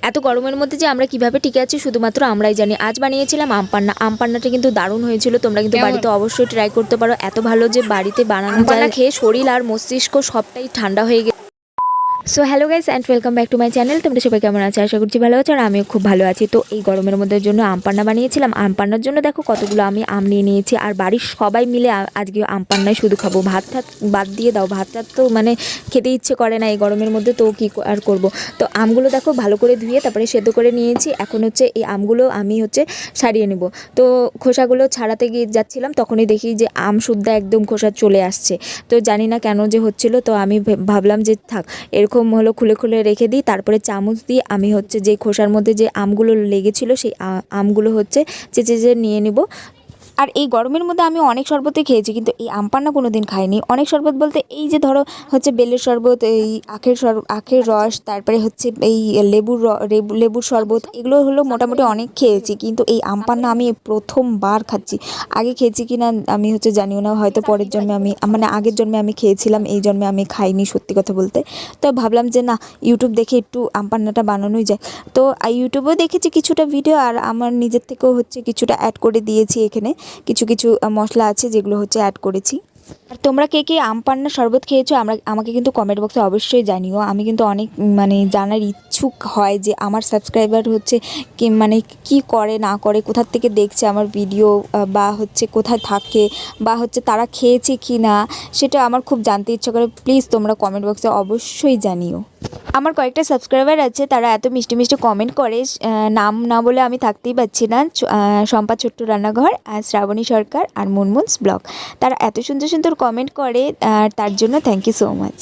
এত গরমের মধ্যে যে আমরা কিভাবে টিকে আছি শুধুমাত্র আমরাই জানি। আজ বানিয়েছিলাম আম পান্না। আম পান্নাটা কিন্তু দারুণ হয়েছিল। তোমরা কিন্তু বাড়িতে অবশ্যই ট্রাই করতে পারো। এত ভালো যে বাড়িতে বানানো যায়, খেয়ে শরীর আর মস্তিষ্ক সবটাই ঠান্ডা হয়ে গেছে। So hello guys and welcome back to my channel. তোমরা সবাই কেমন আছো? আশা করছি ভালো আছো আর আমিও খুব ভালো আছি। তো এই গরমের মধ্যে জন্য আম পান্না বানিয়েছিলাম। আম পান্নার জন্য দেখো কতগুলো আমি আম নিয়ে নিয়েছি, আর বাড়ির সবাই মিলে আজকে আম পান্নাই শুধু খাবো। ভাত ঠাত বাদ দিয়ে দাও, ভাত টাত তো মানে খেতে ইচ্ছে করে না এই গরমের মধ্যে, তো কী আর করব। তো আমগুলো দেখো ভালো করে ধুয়ে তারপরে সেদ্ধ করে নিয়েছি। এখন হচ্ছে এই আমগুলো আমি হচ্ছে ছাড়িয়ে নেব। তো খোসাগুলো ছাড়াতে গিয়ে যাচ্ছিলাম, তখনই দেখি যে আম শুদ্ধা একদম খোসা চলে আসছে। তো জানি না কেন যে হচ্ছিল, তো আমি ভাবলাম যে থাক এরকম হলো, খুলে খুলে রেখে দিই। তারপরে চামচ দিয়ে আমি হচ্ছে যে খোসার মধ্যে যে আমগুলো লেগেছিল সেই আমগুলো হচ্ছে চেঁচে নিয়ে নিব। আর এই গরমের মধ্যে আমি অনেক শরবতই খেয়েছি, কিন্তু এই আম পান্না কোনো দিন খাইনি। অনেক শরবত বলতে এই যে ধরো হচ্ছে বেলের শরবত, এই আখের রস, তারপরে হচ্ছে এই লেবুর শরবত, এগুলো হলো মোটামুটি অনেক খেয়েছি, কিন্তু এই আম পান্না আমি প্রথমবার খাচ্ছি। আগে খেয়েছি কি না আমি হচ্ছে জানিও না, হয়তো পরের জন্মে আমি মানে আগের জন্মে আমি খেয়েছিলাম, এই জন্মে আমি খাইনি সত্যি কথা বলতে। তো ভাবলাম যে না, ইউটিউব দেখে একটু আম পান্নাটা বানানোই যায়। তো ইউটিউবেও দেখেছি কিছুটা ভিডিও, আর আমার নিজের থেকেও হচ্ছে কিছুটা অ্যাড করে দিয়েছি। এখানে কিছু কিছু মশলা আছে যেগুলো হচ্ছে অ্যাড করেছি। আর তোমরা কে কে আম পান্না শরবত খেয়েছো আমাকে কিন্তু কমেন্ট বক্সে অবশ্যই জানিও। আমি কিন্তু অনেক মানে জানার ইচ্ছুক হয় যে আমার সাবস্ক্রাইবার হচ্ছে কি মানে কি করে না করে, কোথার থেকে দেখছে আমার ভিডিও, বা হচ্ছে কোথায় থাকে, বা হচ্ছে তারা খেয়েছে কি না, সেটা আমার খুব জানতে ইচ্ছা করে। প্লিজ তোমরা কমেন্ট বক্সে অবশ্যই জানিও। আমার কয়েকটা সাবস্ক্রাইবার আছে, তারা এত মিষ্টি মিষ্টি কমেন্ট করে, নাম না বলে আমি থাকতেই পারছি না। শম্পা ছোট্ট রান্নাঘর, আর শ্রাবণী সরকার, আর মুনমুনস ব্লগ। তারা এত সুন্দর সুন্দর কমেন্ট করে, আর তার জন্য থ্যাংক ইউ সো মাচ।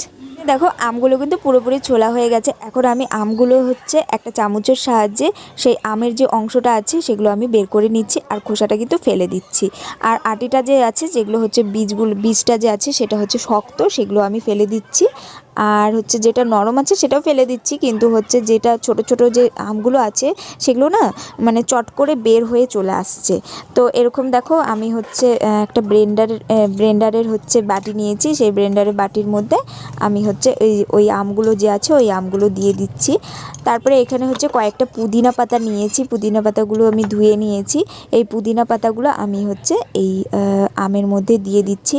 দেখো আমগুলো কিন্তু পুরোপুরি ছোলা হয়ে গেছে। এখন আমি আমগুলো হচ্ছে একটা চামচের সাহায্যে সেই আমের যে অংশটা আছে সেগুলো আমি বের করে নিচ্ছি, আর খোসাটা কিন্তু ফেলে দিচ্ছি। আর আটিটা যে আছে, যেগুলো হচ্ছে বীজটা যে আছে সেটা হচ্ছে শক্ত, সেগুলো আমি ফেলে দিচ্ছি। আর হচ্ছে যেটা নরম আছে সেটাও ফেলে দিচ্ছি, কিন্তু হচ্ছে যেটা ছোট ছোট যে আমগুলো আছে সেগুলো না মানে চট করে বের হয়ে চলে আসছে। তো এরকম দেখো আমি হচ্ছে একটা ব্লেন্ডারের হচ্ছে বাটি নিয়েছি, সেই ব্লেন্ডারের বাটির মধ্যে আমি হচ্ছে ওই আমগুলো যে আছে ওই আমগুলো দিয়ে দিচ্ছি। তারপরে এখানে হচ্ছে কয়েকটা পুদিনা পাতা নিয়েছি, পুদিনা পাতাগুলো আমি ধুয়ে নিয়েছি। এই পুদিনা পাতাগুলো আমি হচ্ছে এই আমের মধ্যে দিয়ে দিচ্ছি।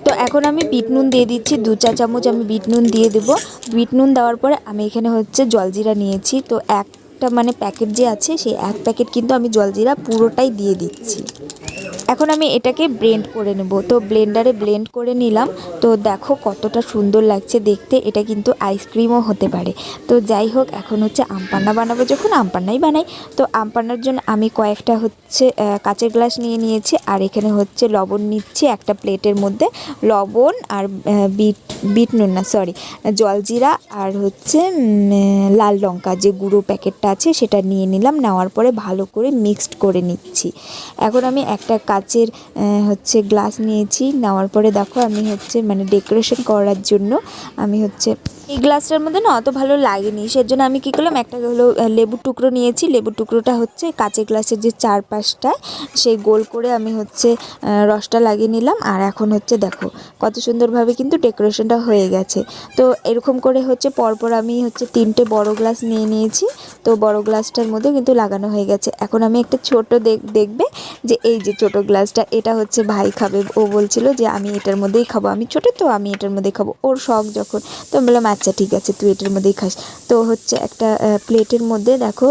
তো এখন আমি বিট নুন দিয়ে দিচ্ছি, 2 চা চামচ আমি বিট নুন দিয়ে দেবো। বিট নুন দেওয়ার পরে আমি এখানে হচ্ছে জলজিরা নিয়েছি, তো একটা মানে প্যাকেট যে আছে সেই এক প্যাকেট কিন্তু আমি জলজিরা পুরোটাই দিয়ে দিচ্ছি। এখন আমি এটাকে ব্লেন্ড করে নেব। তো ব্লেন্ডারে ব্লেন্ড করে নিলাম। তো দেখো কতটা সুন্দর লাগছে দেখতে, এটা কিন্তু আইসক্রিমও হতে পারে। তো যাই হোক, এখন হচ্ছে আম পান্না বানাবো, যখন আম পান্নাই বানাই। তো আম পান্নার জন্য আমি কয়েকটা হচ্ছে কাঁচের গ্লাস নিয়ে নিয়েছি, আর এখানে হচ্ছে লবণ নিচ্ছি একটা প্লেটের মধ্যে। লবণ আর বিট নুন না সরি জলজিরা, আর হচ্ছে লাল লঙ্কা যে গুঁড়ো প্যাকেটটা আছে সেটা নিয়ে নিলাম। নেওয়ার পরে ভালো করে মিক্সড করে নিচ্ছি। এখন আমি একটা কাচের হচ্ছে গ্লাস নিয়েছি। নেওয়ার পরে দেখো আমি হচ্ছে মানে ডেকোরেশন করার জন্য আমি হচ্ছে এই গ্লাসটার মধ্যে না অত ভালো লাগেনি, সেজন্য আমি কী করলাম, একটা হলো লেবুর টুকরো নিয়েছি। লেবুর টুকরোটা হচ্ছে কাচের গ্লাসের যে চারপাশটায় সেই গোল করে আমি হচ্ছে রসটা লাগিয়ে নিলাম। আর এখন হচ্ছে দেখো কত সুন্দরভাবে কিন্তু ডেকোরেশনটা হয়ে গেছে। তো এরকম করে হচ্ছে পরপর আমি হচ্ছে 3টে বড় গ্লাস নিয়ে নিয়েছি। তো বড় গ্লাসটার মধ্যে কিন্তু লাগানো হয়ে গেছে। এখন আমি একটা ছোট দেখবে যে এই যে ছোট গ্লাসটা, এটা হচ্ছে ভাই খাবে। ও বলছিল যে আমি এটার মধ্যেই খাবো, আমি ছোটো তো আমি এটার মধ্যেই খাবো, ওর শখ যখন। তো আমি বললাম আচ্ছা ঠিক আছে তুই এটার মধ্যেই খাস। তো হচ্ছে একটা প্লেটের মধ্যে দেখো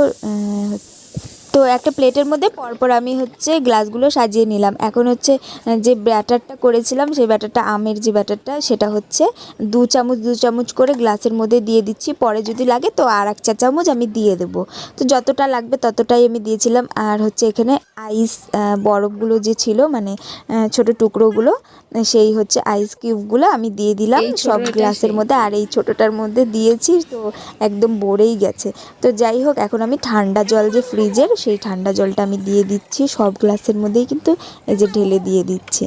তো একটা প্লেটের মধ্যে পরপর আমি হচ্ছে গ্লাসগুলো সাজিয়ে নিলাম। এখন হচ্ছে যে ব্যাটারটা করেছিলাম সেই ব্যাটারটা, আমের যে ব্যাটারটা, সেটা হচ্ছে 2 চামচ করে গ্লাসের মধ্যে দিয়ে দিচ্ছি। পরে যদি লাগে তো আর 1 চা চামচ আমি দিয়ে দেবো। তো যতটা লাগবে ততটাই আমি দিয়েছিলাম। আর হচ্ছে এখানে আইস বরফগুলো যে ছিল মানে ছোট টুকরোগুলো, সেই হচ্ছে আইস কিউবগুলো আমি দিয়ে দিলাম সব গ্লাসের মধ্যে, আর এই ছোটোটার মধ্যে দিয়েছি। তো একদম ভরেই গেছে। তো যাই হোক, এখন আমি ঠান্ডা জল যে ফ্রিজের, সেই ঠান্ডা জলটা আমি দিয়ে দিচ্ছি সব গ্লাসের মধ্যেই, কিন্তু এই যে ঢেলে দিয়ে দিচ্ছি।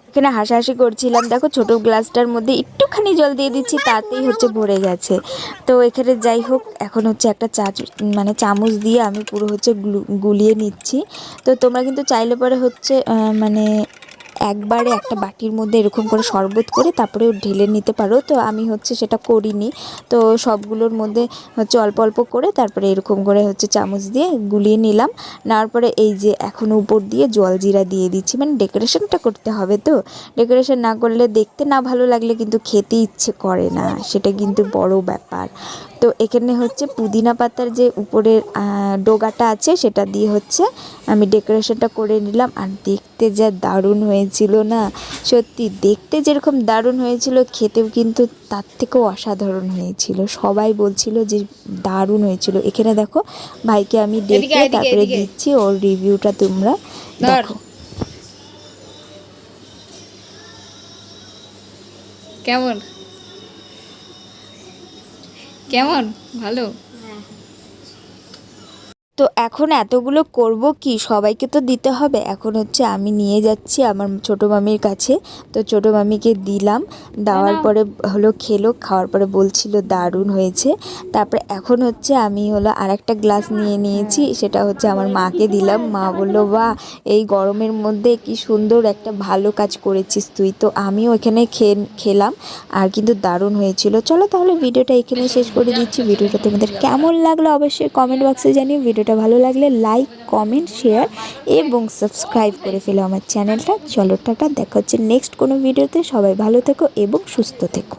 এখানে হাসাহাসি করছিলাম, দেখো ছোটো গ্লাসটার মধ্যে একটুখানি জল দিয়ে দিচ্ছি, তাতেই হচ্ছে ভরে গেছে। তো এখানে যাই হোক, এখন হচ্ছে একটা মানে চামচ দিয়ে আমি পুরো হচ্ছে গুলিয়ে নিচ্ছি। তো তোমরা কিন্তু চাইলে পরে হচ্ছে মানে একবারে একটা বাটির মধ্যে এরকম করে শরবত করে তারপরে ঢেলে নিতে পারো। তো আমি হচ্ছে সেটা করিনি, তো সবগুলোর মধ্যে হচ্ছে অল্প অল্প করে তারপরে এরকম করে হচ্ছে চামচ দিয়ে গুলিয়ে নিলাম। নেওয়ার পরে এই যে এখন উপর দিয়ে জলজিরা দিয়ে দিচ্ছি, মানে ডেকোরেশনটা করতে হবে, তো ডেকোরেশন না করলে দেখতে না ভালো লাগলে কিন্তু খেতে ইচ্ছে করে না, সেটা কিন্তু বড় ব্যাপার। তো এখানে হচ্ছে পুদিনা পাতার যে উপরের ডোগাটা আছে সেটা দিয়ে হচ্ছে আমি ডেকোরেশনটা করে নিলাম। আর দেখতে যা দারুণ হয়েছিল না, সত্যি দেখতে যেরকম দারুণ হয়েছিল খেতেও কিন্তু তার থেকেও অসাধারণ হয়েছিল। সবাই বলছিল যে দারুণ হয়েছিল। এখানে দেখো ভাইকে আমি ডেকে তারপরে দিচ্ছি ওর রিভিউটা, তোমরা দেখো কেমন কেমন ভালো। তো এখন এতগুলো করব কি, সবাইকে তো দিতে হবে। এখন হচ্ছে আমি নিয়ে যাচ্ছি আমার ছোটো মামির কাছে, তো ছোটো মামিকে দিলাম, দেওয়ার পরে হলো খেলো, খাওয়ার পরে বলছিল দারুণ হয়েছে। তারপরে এখন হচ্ছে আমি হলো আরেকটা গ্লাস নিয়ে নিয়েছি, সেটা হচ্ছে আমার মাকে দিলাম। মা বললো বাহ, এই গরমের মধ্যে কি সুন্দর একটা ভালো কাজ করেছিস তুই। তো আমিও এখানে খেলাম, আর কিন্তু দারুণ হয়েছিল। চলো তাহলে ভিডিওটা এখানে শেষ করে দিচ্ছি। ভিডিওটা তোমাদের কেমন লাগলো অবশ্যই কমেন্ট বক্সে জানিও। ভিডিওটা ভালো লাগলে লাইক, কমেন্ট, শেয়ার এবং সাবস্ক্রাইব করে ফেলো আমার চ্যানেলটা। চলো টাটা, দেখা হচ্ছে নেক্সট কোনো ভিডিওতে। সবাই ভালো থেকো এবং সুস্থ থেকো।